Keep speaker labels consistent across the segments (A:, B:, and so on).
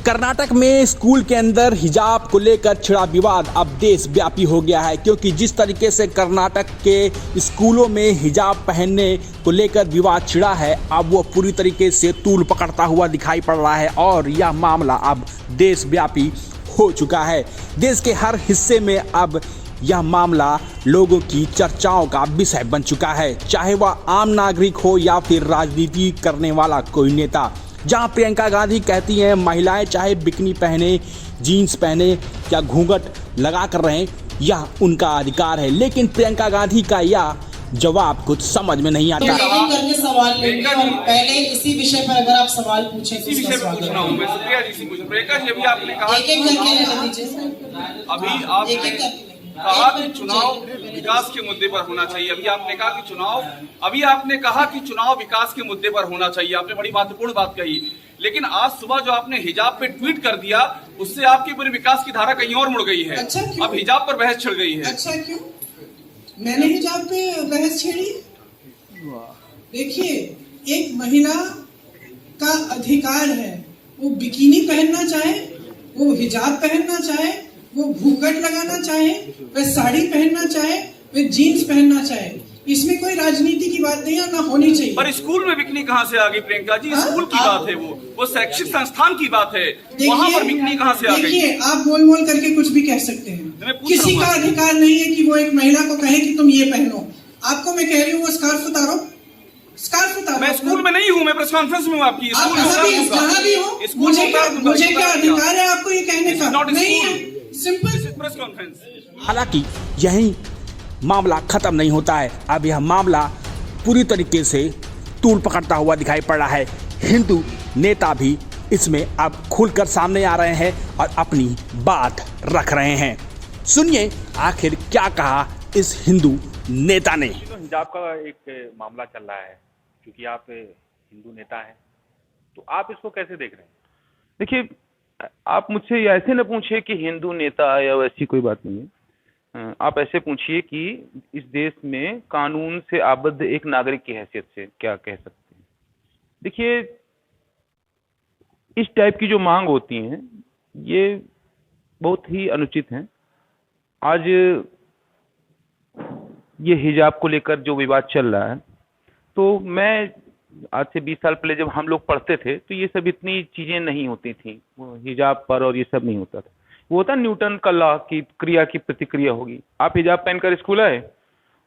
A: कर्नाटक में स्कूल के अंदर हिजाब को लेकर छिड़ा विवाद अब देशव्यापी हो गया है, क्योंकि जिस तरीके से कर्नाटक के स्कूलों में हिजाब पहनने को लेकर विवाद छिड़ा है, अब वो पूरी तरीके से तूल पकड़ता हुआ दिखाई पड़ रहा है और यह मामला अब देशव्यापी हो चुका है। देश के हर हिस्से में अब यह मामला लोगों की चर्चाओं का विषय बन चुका है, चाहे वह आम नागरिक हो या फिर राजनीति करने वाला कोई नेता। जहां प्रियंका गांधी कहती हैं महिलाएं चाहे बिकनी पहने, जीन्स पहने या घूंघट लगा कर रहें, यह उनका अधिकार है, लेकिन प्रियंका गांधी का यह जवाब कुछ समझ में नहीं आता।
B: करके सवाल लेंगे और पहले इसी विषय पर अगर आप सवाल पूछें तो
C: इसी विषय पर पूछना हूं मैं। शुक्रिया जी से पूछूं। प्रियंका जी, अभी आपने कहा
B: एक-एक करके ले लीजिए।
C: अभी आपने कहा कि चुनाव विकास के मुद्दे पर होना चाहिए। अभी आपने कहा कि चुनाव विकास के मुद्दे पर होना चाहिए। आपने बड़ी महत्वपूर्ण बात कही, लेकिन आज सुबह जो आपने हिजाब पे ट्वीट कर दिया, उससे आपकी पूरी विकास की धारा कहीं और मुड़ गई है।
B: अच्छा, क्यों?
C: अब हिजाब पर बहस छिड़ गई है।
B: अच्छा, क्यों? मैंने हिजाब पे बहस छेड़ी? देखिए, एक महिला का अधिकार है, वो बिकिनी पहनना चाहे, वो हिजाब पहनना चाहे, वो घूंघट लगाना चाहे, वह साड़ी पहनना चाहे, वह जीन्स पहनना चाहे। इसमें कोई राजनीति की बात नहीं है, ना होनी चाहिए।
C: पर स्कूल में बिकनी कहाँ से आ गई प्रियंका जी? स्कूल की बात है, वो शैक्षिक संस्थान की बात है, वहाँ पर बिकनी कहाँ से आ गई?
B: देखिए, आप बोल बोल करके कुछ भी कह सकते हैं। किसी का अधिकार नहीं है कि वो एक महिला को कहे कि तुम ये पहनो। आपको मैं कह रही हूँ वो स्कार्फ उतारो, स्कार्फ उतारो।
C: मैं स्कूल में नहीं हूँ, मैं प्रेस कॉन्फ्रेंस में हूँ आपकी।
B: आप जहाँ भी हो, मुझे क्या अधिकार है आपको ये कहने का? नहीं है, सिंपल
C: प्रेस कॉन्फ्रेंस।
A: हालांकि यही मामला खत्म नहीं होता है, अब यह मामला पूरी तरीके से तूल पकड़ता हुआ दिखाई पड़ रहा है। हिंदू नेता भी इसमें अब खुलकर सामने आ रहे हैं और अपनी बात रख रहे हैं। सुनिए आखिर क्या कहा इस हिंदू नेता ने।
D: तो हिजाब का एक मामला चल रहा है, क्योंकि आप हिंदू नेता हैं, तो आप इसको कैसे देख रहे हैं?
E: देखिए, आप मुझसे ऐसे न पूछिए कि हिंदू नेता या वैसी कोई बात नहीं है। आप ऐसे पूछिए कि इस देश में कानून से आबद्ध एक नागरिक की हैसियत से क्या कह सकते हैं। देखिए, इस टाइप की जो मांग होती हैं ये बहुत ही अनुचित हैं। आज ये हिजाब को लेकर जो विवाद चल रहा है, तो मैं आज से 20 साल पहले जब हम लोग पढ़ते थे तो ये सब इतनी चीजें नहीं होती थी, वो हिजाब पर और ये सब नहीं होता था। वो होता न्यूटन का लॉ की क्रिया की प्रतिक्रिया होगी। आप हिजाब पहनकर स्कूल आए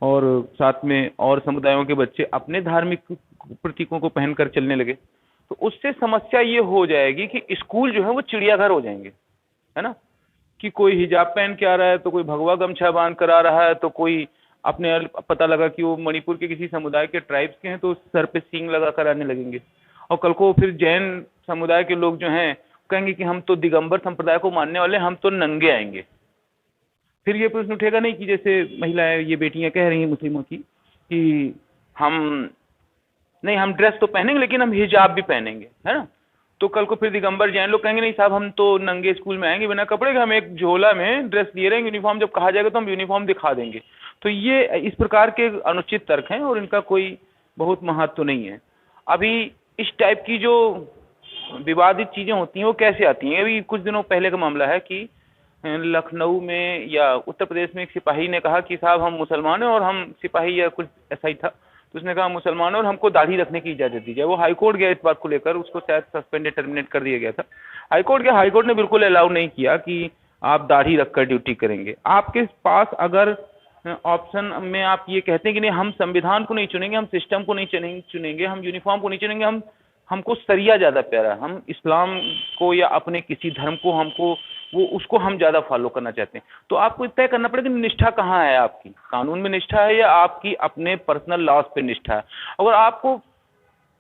E: और साथ में और समुदायों के बच्चे अपने धार्मिक प्रतीकों को पहनकर चलने लगे, तो उससे समस्या ये हो जाएगी कि स्कूल जो है वो चिड़ियाघर हो जाएंगे, है ना। कि कोई हिजाब पहन के आ रहा है तो कोई भगवा गमछा बांध कर आ रहा है, तो कोई अपने पता लगा कि वो मणिपुर के किसी समुदाय के ट्राइब्स के हैं तो सर पे सींग लगा कर आने लगेंगे। और कल को फिर जैन समुदाय के लोग जो हैं कहेंगे कि हम तो दिगंबर संप्रदाय को मानने वाले, हम तो नंगे आएंगे। फिर ये प्रश्न उठेगा नहीं कि जैसे महिलाएं, ये बेटियां कह रही हैं मुस्लिमों की कि हम ड्रेस तो पहनेंगे लेकिन हम हिजाब भी पहनेंगे, है ना। तो कल को फिर दिगंबर जैन लोग कहेंगे नहीं साहब, हम तो नंगे स्कूल में आएंगे बिना कपड़े के, हम एक झोला में ड्रेस लिए रहेंगे, यूनिफॉर्म जब कहा जाएगा तो हम यूनिफॉर्म दिखा देंगे। तो ये इस प्रकार के अनुचित तर्क हैं और इनका कोई बहुत महत्व नहीं है। अभी इस टाइप की जो विवादित चीजें होती हैं वो कैसे आती हैं? अभी कुछ दिनों पहले का मामला है कि लखनऊ में या उत्तर प्रदेश में एक सिपाही ने कहा कि साहब हम मुसलमान हैं और हम सिपाही या कुछ ऐसा ही था, तो उसने कहा मुसलमान और हमको दाढ़ी रखने की इजाजत दी जाए। वो हाईकोर्ट गया इस बात को लेकर, उसको शायद सस्पेंडेड टर्मिनेट कर दिया गया था। हाईकोर्ट ने बिल्कुल अलाउ नहीं किया कि आप दाढ़ी रखकर ड्यूटी करेंगे। आपके पास अगर ऑप्शन में आप ये कहते हैं कि नहीं हम संविधान को नहीं चुनेंगे, हम सिस्टम को नहीं चुनेंगे, हम यूनिफॉर्म को नहीं चुनेंगे, हमको सरिया ज्यादा प्यारा है, हम इस्लाम को या अपने किसी धर्म को उसको हम ज्यादा फॉलो करना चाहते हैं, तो आपको तय करना पड़ेगा निष्ठा कहाँ है आपकी, कानून में निष्ठा है या आपकी अपने पर्सनल लॉज पे निष्ठा है। अगर आपको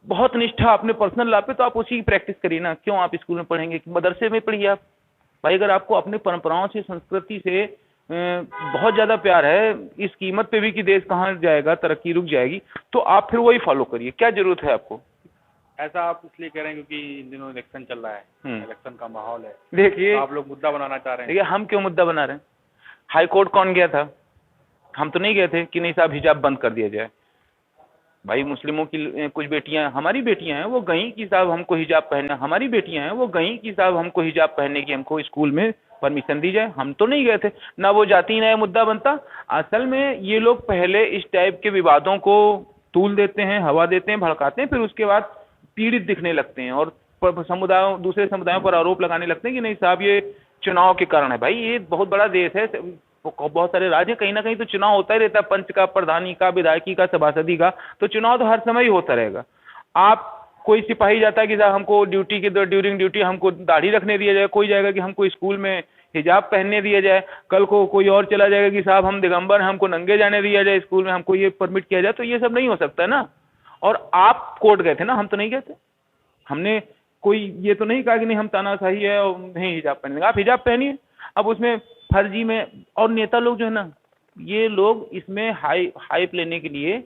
E: बहुत निष्ठा अपने पर्सनल लॉ पे, तो आप उसी की प्रैक्टिस करिए ना। क्यों आप स्कूल में पढ़ेंगे कि मदरसे में पढ़िए आप? भाई अगर आपको अपनी परंपराओं से, संस्कृति से बहुत ज्यादा प्यार है, इस कीमत पे भी कि देश कहाँ जाएगा, तरक्की रुक जाएगी, तो आप फिर वही फॉलो करिए। क्या जरूरत है आपको?
D: ऐसा आप इसलिए कह रहे हैं क्योंकि इन दिनों इलेक्शन चल रहा है, इलेक्शन का माहौल है,
E: देखिए
D: तो आप लोग मुद्दा बनाना चाह रहे हैं।
E: देखिए, हम क्यों मुद्दा बना रहे हैं? हाई कोर्ट कौन गया था? हम तो नहीं गए थे कि नहीं साहब हिजाब बंद कर दिया जाए। भाई मुस्लिमों की कुछ बेटियां, हमारी बेटियां हैं, वो गई कि साहब हमको हिजाब पहनना, हमारी बेटियां हैं वो गई कि साहब हमको हिजाब पहनने की हमको स्कूल में परमिशन दी जाए। हम तो नहीं गए थे, ना वो जाती ना ये मुद्दा बनता। असल में ये लोग पहले इस टाइप के विवादों को तूल देते हैं, हवा देते हैं, भड़काते हैं, फिर उसके बाद पीड़ित दिखने लगते हैं और समुदायों, दूसरे समुदायों पर आरोप लगाने लगते हैं कि नहीं साहब ये चुनाव के कारण है। भाई ये बहुत बड़ा देश है, बहुत सारे राज्य, कहीं ना कहीं तो चुनाव होता ही रहता है, पंच का, प्रधानी का, विधायकी का, सभासदी का, तो चुनाव तो हर समय ही होता रहेगा। आप कोई सिपाही जाता है कि साहब हमको ड्यूटी के ड्यूरिंग ड्यूटी हमको दाढ़ी रखने दिया जाए, कोई जाएगा कि हमको स्कूल में हिजाब पहनने दिया जाए, कल को कोई और चला जाएगा कि साहब हम दिगंबर हैं हमको नंगे जाने दिया जाए स्कूल में, हमको ये परमिट किया जाए, तो ये सब नहीं हो सकता है ना। और आप कोर्ट गए थे ना, हम तो नहीं गए थे, हमने कोई ये तो नहीं कहा कि नहीं हम तानाशाही है और नहीं हिजाब पहनेंगे। आप हिजाब पहनिए। अब उसमें फर्जी में, और नेता लोग जो है ना, ये लोग इसमें हाइप लेने के लिए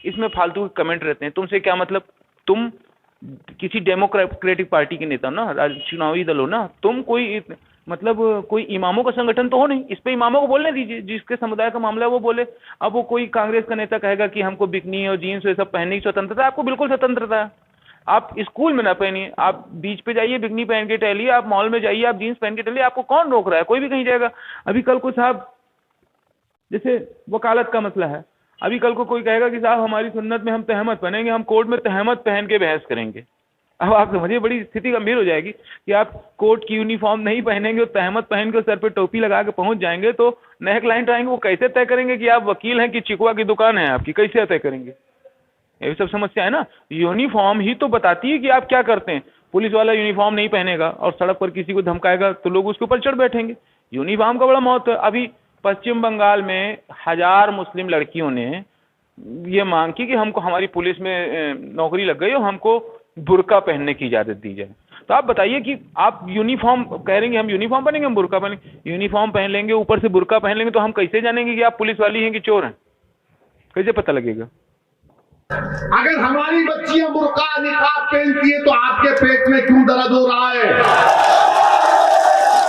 E: इसमें फालतू के कमेंट रहते हैं। तुमसे क्या मतलब, तुम किसी डेमोक्रेटिक पार्टी के नेता हो ना, चुनावी दल हो ना, तुम कोई मतलब कोई इमामों का संगठन तो हो नहीं। इस पे इमामों को बोलने दीजिए, जिसके समुदाय का मामला है वो बोले। अब वो कोई कांग्रेस का नेता कहेगा कि हमको बिकनी और जीन्स ये सब पहनने की स्वतंत्रता, आपको बिल्कुल स्वतंत्रता है, आप स्कूल में ना पहनिए, आप बीच पे जाइए बिकनी पहन के टहलिए, आप मॉल में जाइए आप जीन्स पहन के टहलिए, आपको कौन रोक रहा है, कोई भी कहीं जाएगा। अभी कल को साहब जैसे वकालत का मसला है, अभी कल को कोई कहेगा कि साहब हमारी सुन्नत में हम तहमत पहनेंगे, हम कोर्ट में तहमत पहन के बहस करेंगे। अब आप समझिए बड़ी स्थिति गंभीर हो जाएगी कि आप कोर्ट की यूनिफॉर्म नहीं पहनेंगे और तहमत पहन के सर पे टोपी लगा के पहुंच जाएंगे, तो नए क्लाइंट आएंगे, वो कैसे तय करेंगे कि आप वकील हैं कि चिकवा की दुकान है आपकी, कैसे तय करेंगे। ये सब समस्या है ना। यूनिफॉर्म ही तो बताती है कि आप क्या करते हैं। पुलिस वाला यूनिफॉर्म नहीं पहनेगा और सड़क पर किसी को धमकाएगा तो लोग उसके ऊपर चढ़ बैठेंगे। यूनिफॉर्म का बड़ा महत्व है। अभी पश्चिम बंगाल में 1000 मुस्लिम लड़कियों ने ये मांग की कि हमको हमारी पुलिस में नौकरी लग गई और हमको बुर्का पहनने की इजाज़त दी जाए। तो आप बताइए कि आप यूनिफॉर्म कह रहे हैं, हम यूनिफॉर्म पहनेंगे, हम बुर्का पहनेंगे। यूनिफॉर्म पहन लेंगे, ऊपर से बुर्का पहन लेंगे, तो हम कैसे जानेंगे कि आप पुलिस वाली हैं कि चोर हैं, कैसे पता लगेगा।
F: अगर हमारी बच्चियां बुर्का निकाब पहनती है तो आपके पेट में क्यों दर्द हो रहा है?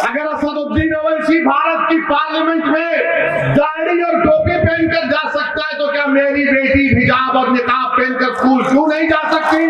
F: अगर असदुद्दीन ओवैसी भारत की पार्लियामेंट में दाढ़ी और टोपी पहनकर जा सकता है तो क्या मेरी बेटी हिजाब और निकाब पहनकर स्कूल क्यों नहीं जा सकती?